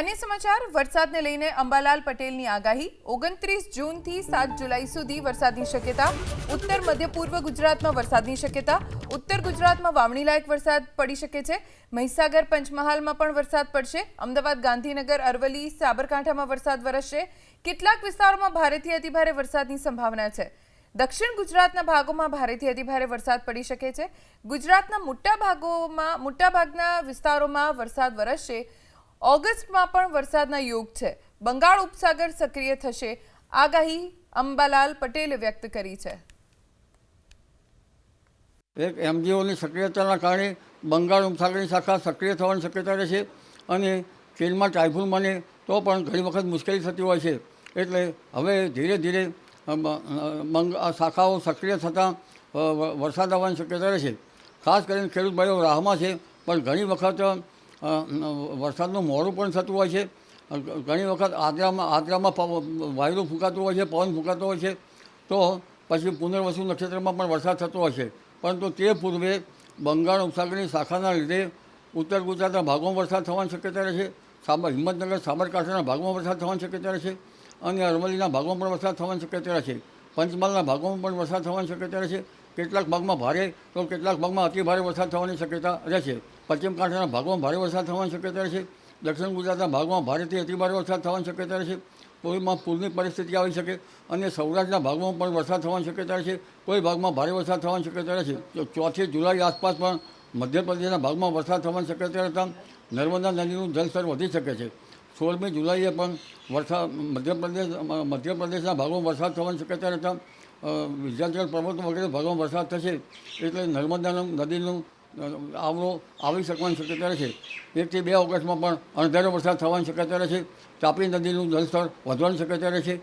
अन्य समाचार वरसादने लईने अंबालाल पटेलनी आगाही 29 जूनથી 7 जुलाई સુધી વરસાદની શક્યતા। ઉત્તર મધ્ય પૂર્વ ગુજરાતમાં વરસાદની શક્યતા। ઉત્તર ગુજરાતમાં વાવણી લાયક વરસાદ પડી શકે છે। મહીસાગર પંચમહાલમાં પણ વરસાદ પડશે। અમદાવાદ ગાંધીનગર અરવલ્લી સાબરકાંઠામાં વરસાદ વરસશે। કેટલાક વિસ્તારોમાં ભારેથી અતિભારે વરસાદની સંભાવના છે। દક્ષિણ ગુજરાતના ભાગોમાં ભારેથી અતિભારે વરસાદ પડી શકે છે। ગુજરાતના મોટાભાગના વિસ્તારોમાં વરસાદ વરસશે। ઓગસ્ટમાં પણ વરસાદના યોગ છે। બંગાળ ઉપસાગર સક્રિય થશે, આગાહી અંબાલાલ પટેલે વ્યક્ત કરી છે। એક એમજીઓની સક્રિયતાના કારણે બંગાળ ઉપસાગરની શાખા સક્રિય થવાની શક્યતા રહેશે અને ચીનમાં ટાઇફૂન બને તો પણ ઘણી વખત મુશ્કેલી થતી હોય છે। એટલે હવે ધીરે ધીરે આ શાખાઓ સક્રિય થતાં વરસાદ આવવાની શક્યતા રહેશે। ખાસ કરીને ખેડૂત ભાઈઓ રાહમાં છે, પણ ઘણી વખત વરસાદનું મોડું પણ થતું હોય છે। ઘણી વખત આદ્રામાં વાયુ ફૂંકાતું હોય છે, પવન ફૂંકાતો હોય છે, તો પછી પુનર્વસુ નક્ષત્રમાં પણ વરસાદ થતો હોય છે। પરંતુ તે પૂર્વે બંગાળ ઉપસાગરની શાખાના લીધે ઉત્તર ગુજરાતના ભાગોમાં વરસાદ થવાની શક્યતા રહેશે। હિંમતનગર સાબરકાંઠાના ભાગમાં વરસાદ થવાની શક્યતા રહેશે અને અરવલ્લીના ભાગમાં પણ વરસાદ થવાની શક્યતા રહેશે। પંચમહાલના ભાગોમાં પણ વરસાદ થવાની શક્યતા રહેશે। કેટલાક ભાગમાં ભારે તો કેટલાક ભાગમાં અતિ ભારે વરસાદ થવાની શક્યતા રહેશે। પશ્ચિમ કાંઠાના ભાગોમાં ભારે વરસાદ થવાની શક્યતા રહેશે। દક્ષિણ ગુજરાતના ભાગમાં ભારેથી અતિ ભારે વરસાદ થવાની શક્યતા રહેશે। કોઈમાં પૂરની પરિસ્થિતિ આવી શકે અને સૌરાષ્ટ્રના ભાગમાં પણ વરસાદ થવાની શક્યતા રહેશે। કોઈ ભાગમાં ભારે વરસાદ થવાની શક્યતા રહેશે। 4 જુલાઈ આસપાસ પણ મધ્યપ્રદેશના ભાગમાં વરસાદ થવાની શક્યતા રહેતા નર્મદા નદીનું જળસ્તર વધી શકે છે। 16મી જુલાઈએ પણ મધ્યપ્રદેશના ભાગોમાં વરસાદ થવાની શક્યતા રહેતા વિંધ્યાચલ પર્વતો વગેરે ભાગોમાં વરસાદ થશે, એટલે નર્મદા નદીનું આવરો આવી શકવાની શક્યતા રહેશે। 1 થી 2 ઓગસ્ટમાં પણ અણધાર્યો વરસાદ થવાની શક્યતા રહેશે। તાપી નદીનું જળસ્તર વધવાની શક્યતા રહેશે।